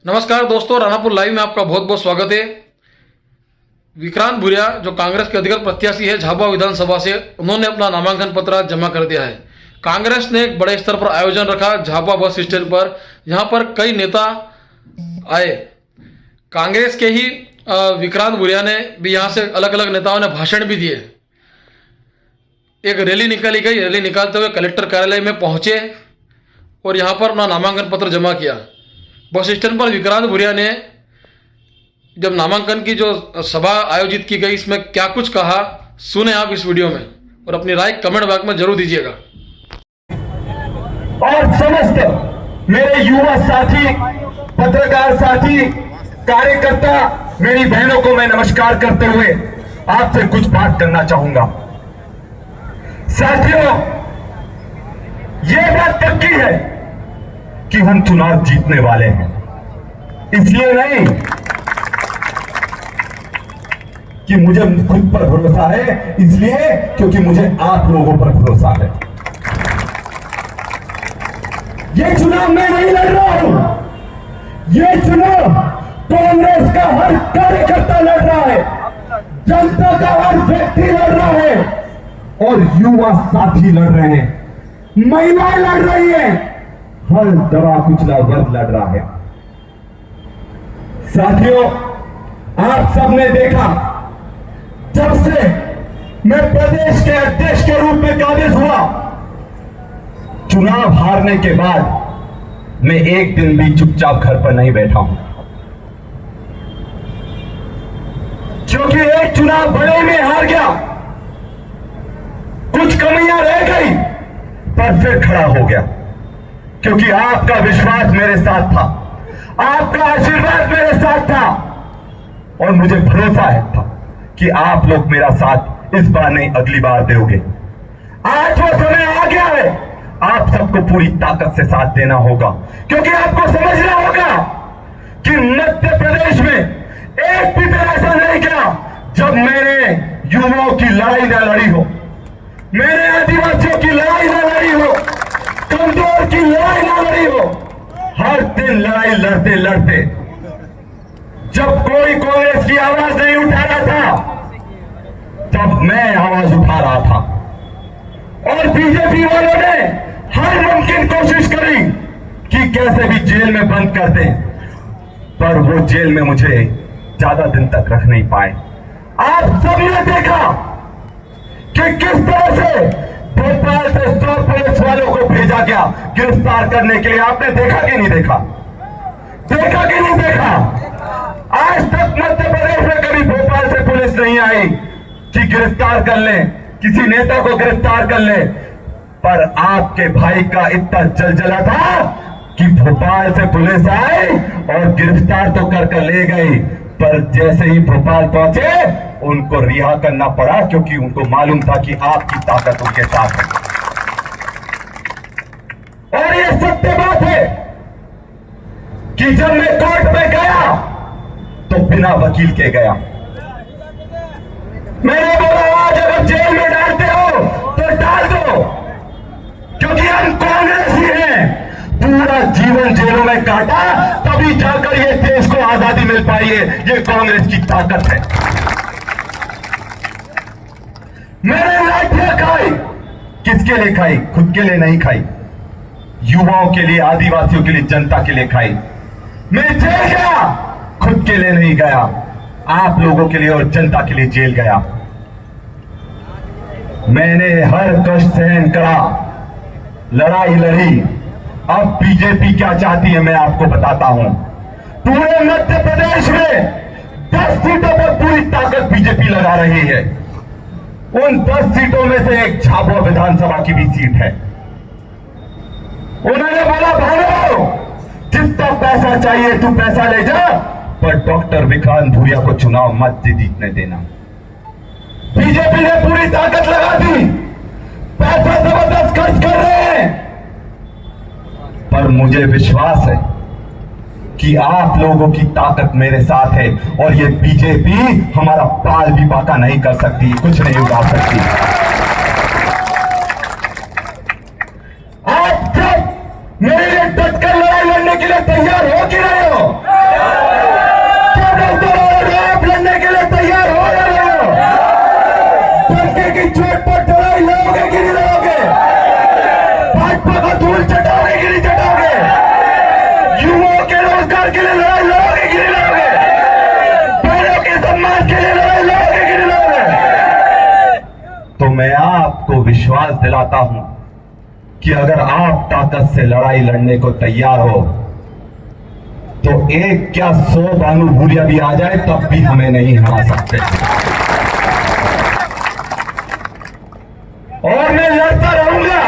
नमस्कार दोस्तों, रानापुर लाइव में आपका बहुत बहुत स्वागत है। विक्रांत भूरिया जो कांग्रेस के अधिकृत प्रत्याशी है झाबुआ विधानसभा से, उन्होंने अपना नामांकन पत्र आज जमा कर दिया है। कांग्रेस ने एक बड़े स्तर पर आयोजन रखा झाबुआ बस स्टैंड पर। यहाँ पर कई नेता आए। कांग्रेस के ही विक्रांत भूरिया ने भी यहाँ से अलग अलग नेताओं ने भाषण भी दिए। एक रैली निकाली गई। रैली निकालते हुए कलेक्टर कार्यालय में पहुंचे और यहाँ पर अपना नामांकन पत्र जमा किया। बस स्टैंड पर विक्रांत भूरिया ने जब नामांकन की जो सभा आयोजित की गई, इसमें क्या कुछ कहा सुने आप इस वीडियो में, और अपनी राय कमेंट बॉक्स में जरूर दीजिएगा। और समस्त मेरे युवा साथी, पत्रकार साथी, कार्यकर्ता, मेरी बहनों को मैं नमस्कार करते हुए आपसे कुछ बात करना चाहूंगा। साथियों, यह बात पक्की है कि हम चुनाव जीतने वाले हैं। इसलिए नहीं कि मुझे खुद पर भरोसा है, इसलिए क्योंकि मुझे आप लोगों पर भरोसा है। ये चुनाव मैं नहीं लड़ रहा हूं, ये चुनाव कांग्रेस का हर कार्यकर्ता लड़ रहा है, जनता का हर व्यक्ति लड़ रहा है, और युवा साथी लड़ रहे हैं, महिलाएं लड़ रही हैं, हर दबा कुचला वर्ग लड़ रहा है। साथियों, आप सबने देखा, जब से मैं प्रदेश के अध्यक्ष के रूप में काबिज हुआ, चुनाव हारने के बाद मैं एक दिन भी चुपचाप घर पर नहीं बैठा हूं, क्योंकि एक चुनाव बड़े में हार गया, कुछ कमियां रह गई, पर फिर खड़ा हो गया, क्योंकि आपका विश्वास मेरे साथ था, आपका आशीर्वाद मेरे साथ था, और मुझे भरोसा है था कि आप लोग मेरा साथ इस बार नहीं अगली बार दोगे। आज वो समय आ गया है, आप सबको पूरी ताकत से साथ देना होगा, क्योंकि आपको समझना होगा कि मध्य प्रदेश में एक भी दिन ऐसा नहीं गया जब मैंने युवाओं की लड़ाई ना लड़ी हो, मेरे आदिवासियों की लड़ाई ना लड़ी हो, कमजोर की लड़ाई ना लड़ी हो। हर दिन लड़ाई लड़ते लड़ते जब कोई कांग्रेस की आवाज नहीं उठा रहा था, तब मैं आवाज उठा रहा था, और बीजेपी वालों ने हर मुमकिन कोशिश करी कि कैसे भी जेल में बंद कर दें, पर वो जेल में मुझे ज्यादा दिन तक रख नहीं पाए। आप सबने देखा कि किस तरह से भोपाल से 100 पुलिस वालों को भेजा गया गिरफ्तार करने के लिए। आपने देखा कि नहीं देखा? देखा कि नहीं देखा? आज तक मध्य प्रदेश में कभी भोपाल से पुलिस नहीं आई कि गिरफ्तार कर ले, किसी नेता को गिरफ्तार कर ले, पर आपके भाई का इतना जलजला था कि भोपाल से पुलिस आई और गिरफ्तार तो कर ले गई, पर जैसे ही भोपाल पहुंचे उनको रिहा करना पड़ा, क्योंकि उनको मालूम था कि आपकी ताकत उनके साथ है। और ये सत्य बात है कि जब मैं कोर्ट में गया तो बिना वकील के गया। मैंने बोला, आज अगर जेल में डालते हो तो डाल दो, क्योंकि हम कांग्रेस ही हैं। पूरा जीवन जेलों में काटा, तभी जाकर ये देश को आजादी मिल पाई है। ये कांग्रेस की ताकत है। मैंने लाठियां खाई, किसके लिए खाई? खुद के लिए नहीं खाई, युवाओं के लिए, आदिवासियों के लिए, जनता के लिए खाई। मैं जेल गया, खुद के लिए नहीं गया, आप लोगों के लिए और जनता के लिए जेल गया। मैंने हर कष्ट सहन करा, लड़ाई लड़ी। अब बीजेपी क्या चाहती है मैं आपको बताता हूं। पूरे मध्य प्रदेश में 10 सीटों पर पूरी ताकत बीजेपी लगा रही है। उन 10 सीटों में से एक झाबुआ विधानसभा की भी सीट है। उन्होंने बोला, भागो, जितना पैसा चाहिए तू पैसा ले जा, पर डॉक्टर विक्रांत भूरिया को चुनाव मत जीतने देना। बीजेपी ने पूरी ताकत लगा दी, पैसा जबरदस्त खर्च कर रहे हैं, पर मुझे विश्वास है कि आप लोगों की ताकत मेरे साथ है, और ये बीजेपी हमारा बाल भी बाका नहीं कर सकती, कुछ नहीं उड़ा सकती। आप सब मेरे लिए डटकर लड़ाई लड़ने के लिए तैयार हो कि नहीं हो? सरकार के लिए लड़ाई लड़ोगे कि नहीं लड़ोगे? बहनों के सम्मान के लिए लड़ाई लड़ोगे कि नहीं लड़ोगे? तो मैं आपको विश्वास दिलाता हूं कि अगर आप ताकत से लड़ाई लड़ने को तैयार हो तो एक क्या 100 भानु भूरिया भी आ जाए तब भी हमें नहीं हरा सकते। और मैं लड़ता रहूंगा,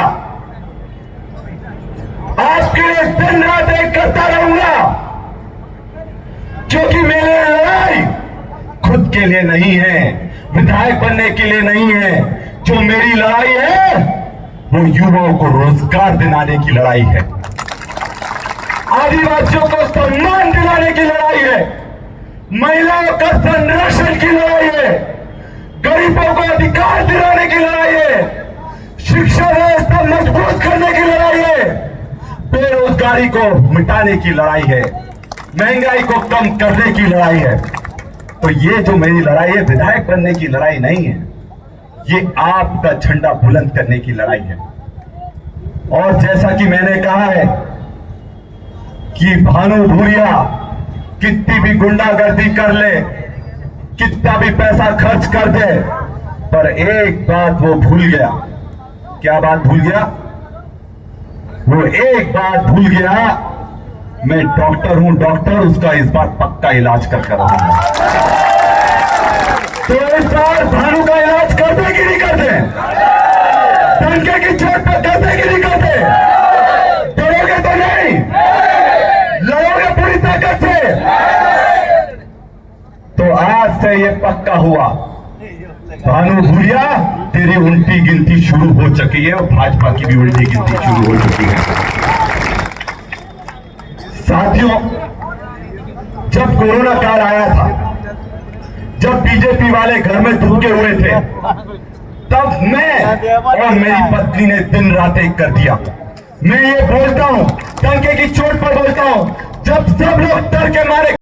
आपके लिए दिन रात एक करता रहूंगा, क्योंकि मेरे लड़ाई खुद के लिए नहीं है, विधायक बनने के लिए नहीं है। जो मेरी लड़ाई है वो युवाओं को रोजगार दिलाने की लड़ाई है, आदिवासियों को सम्मान दिलाने की लड़ाई है, महिलाओं का संरक्षण की लड़ाई है, गरीबों को अधिकार दिलाने की लड़ाई है, शिक्षा व्यवस्था मजबूत करने की लड़ाई है, बेरोजगारी को मिटाने की लड़ाई है, महंगाई को कम करने की लड़ाई है। तो ये जो मेरी लड़ाई है विधायक बनने की लड़ाई नहीं है, ये आपका झंडा बुलंद करने की लड़ाई है। और जैसा कि मैंने कहा है कि भानु भूरिया कितनी भी गुंडागर्दी कर ले, कितना भी पैसा खर्च कर दे, पर एक बात वो भूल गया। क्या बात भूल गया? वो एक बात भूल गया, मैं डॉक्टर हूं, डॉक्टर उसका इस बार पक्का इलाज करके रहूंगा। तो इस बार भानु का इलाज करते कि नहीं करते? डंके की चोट पर करते कि नहीं करते? डरोगे तो नहीं, लड़ोगे पूरी ताकत से। तो आज से ये पक्का हुआ, भानु भूरिया तेरी उल्टी गिनती शुरू हो चुकी है और भाजपा की भी उल्टी गिनती शुरू हो चुकी है। साथियों, जब कोरोना काल आया था, जब बीजेपी वाले घर में दुबके हुए थे, तब मैं और मेरी पत्नी ने दिन रात एक कर दिया। मैं ये बोलता हूं, डंके की चोट पर बोलता हूं, जब सब लोग डर के मारे